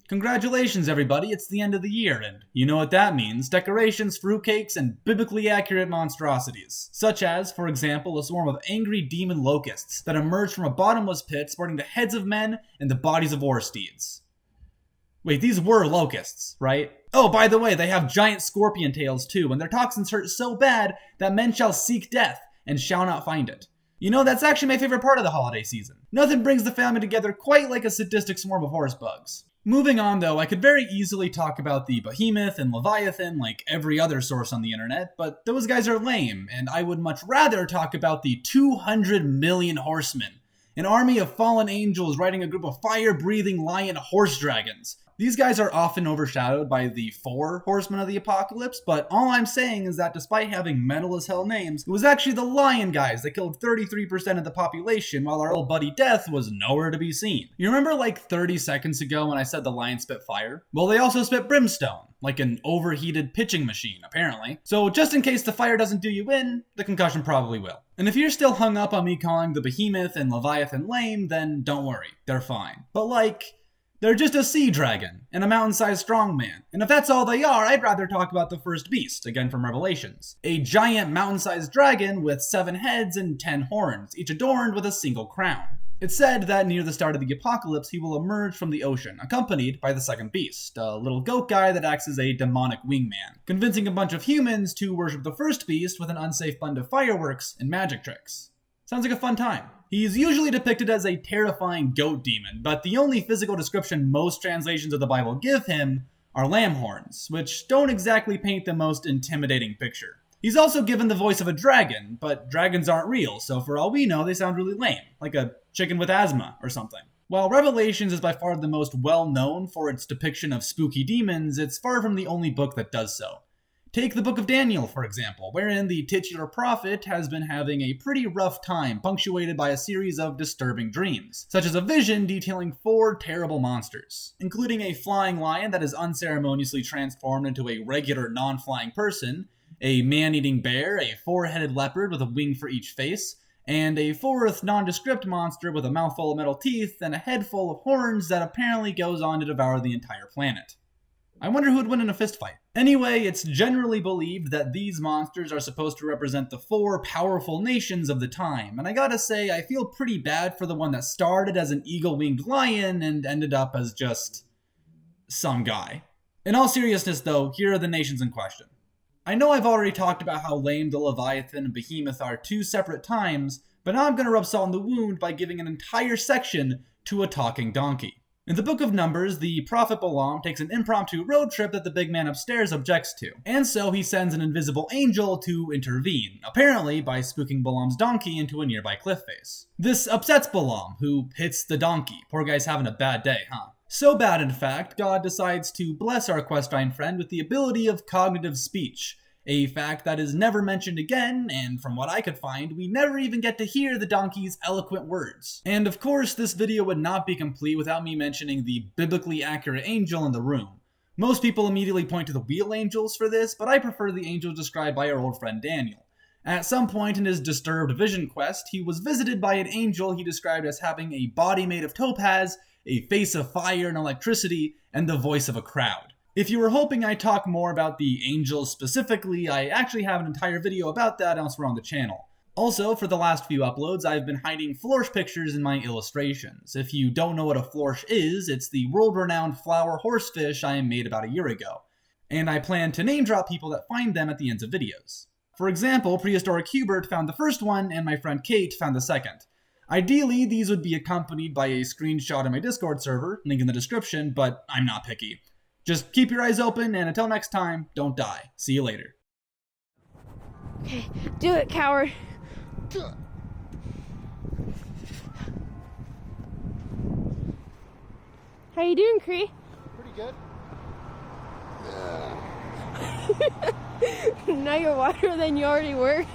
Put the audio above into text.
Congratulations everybody, it's the end of the year, and you know what that means. Decorations, fruitcakes, and biblically accurate monstrosities. Such as, for example, a swarm of angry demon locusts that emerge from a bottomless pit sporting the heads of men and the bodies of war steeds. Wait, these were locusts, right? Oh, by the way, they have giant scorpion tails too, and their toxins hurt so bad that men shall seek death and shall not find it. You know, that's actually my favorite part of the holiday season. Nothing brings the family together quite like a sadistic swarm of horse bugs. Moving on though, I could very easily talk about the Behemoth and Leviathan like every other source on the internet, but those guys are lame, and I would much rather talk about the 200 Million Horsemen, an army of fallen angels riding a group of fire-breathing lion horse dragons. These guys are often overshadowed by the Four Horsemen of the Apocalypse, but all I'm saying is that despite having metal as hell names, it was actually the lion guys that killed 33% of the population while our old buddy Death was nowhere to be seen. You remember like 30 seconds ago when I said the lions spit fire? Well, they also spit brimstone, like an overheated pitching machine, apparently. So just in case the fire doesn't do you in, the concussion probably will. And if you're still hung up on me calling the Behemoth and Leviathan lame, then don't worry, they're fine. But they're just a sea dragon and a mountain-sized strongman. And if that's all they are, I'd rather talk about the first beast, again from Revelations. A giant mountain-sized dragon with 7 heads and 10 horns, each adorned with a single crown. It's said that near the start of the apocalypse, he will emerge from the ocean, accompanied by the second beast, a little goat guy that acts as a demonic wingman, convincing a bunch of humans to worship the first beast with an unsafe blend of fireworks and magic tricks. Sounds like a fun time. He's usually depicted as a terrifying goat demon, but the only physical description most translations of the Bible give him are lamb horns, which don't exactly paint the most intimidating picture. He's also given the voice of a dragon, but dragons aren't real, so for all we know, they sound really lame, like a chicken with asthma or something. While Revelations is by far the most well-known for its depiction of spooky demons, it's far from the only book that does so. Take the Book of Daniel, for example, wherein the titular prophet has been having a pretty rough time, punctuated by a series of disturbing dreams, such as a vision detailing 4 terrible monsters, including a flying lion that is unceremoniously transformed into a regular non-flying person, a man-eating bear, a 4-headed leopard with a wing for each face, and a 4th nondescript monster with a mouthful of metal teeth and a head full of horns that apparently goes on to devour the entire planet. I wonder who would win in a fistfight. Anyway, it's generally believed that these monsters are supposed to represent the 4 powerful nations of the time, and I gotta say, I feel pretty bad for the one that started as an eagle-winged lion and ended up as just some guy. In all seriousness though, here are the nations in question. I know I've already talked about how lame the Leviathan and Behemoth are 2 separate times, but now I'm gonna rub salt in the wound by giving an entire section to a talking donkey. In the Book of Numbers, the prophet Balaam takes an impromptu road trip that the big man upstairs objects to, and so he sends an invisible angel to intervene, apparently by spooking Balaam's donkey into a nearby cliff face. This upsets Balaam, who hits the donkey. Poor guy's having a bad day, huh? So bad, in fact, God decides to bless our equestrine friend with the ability of cognitive speech, a fact that is never mentioned again, and from what I could find, we never even get to hear the donkey's eloquent words. And of course, this video would not be complete without me mentioning the biblically accurate angel in the room. Most people immediately point to the wheel angels for this, but I prefer the angels described by our old friend Daniel. At some point in his disturbed vision quest, he was visited by an angel he described as having a body made of topaz, a face of fire and electricity, and the voice of a crowd. If you were hoping I'd talk more about the angels specifically, I actually have an entire video about that elsewhere on the channel. Also, for the last few uploads, I've been hiding flourish pictures in my illustrations. If you don't know what a flourish is, it's the world-renowned flower horsefish I made about a year ago. And I plan to name drop people that find them at the ends of videos. For example, Prehistoric Hubert found the first one, and my friend Kate found the second. Ideally, these would be accompanied by a screenshot in my Discord server, link in the description, but I'm not picky. Just keep your eyes open, and until next time, don't die. See you later. Okay, do it, coward. How you doing, Cree? Pretty good. Now you're wilder than you already were.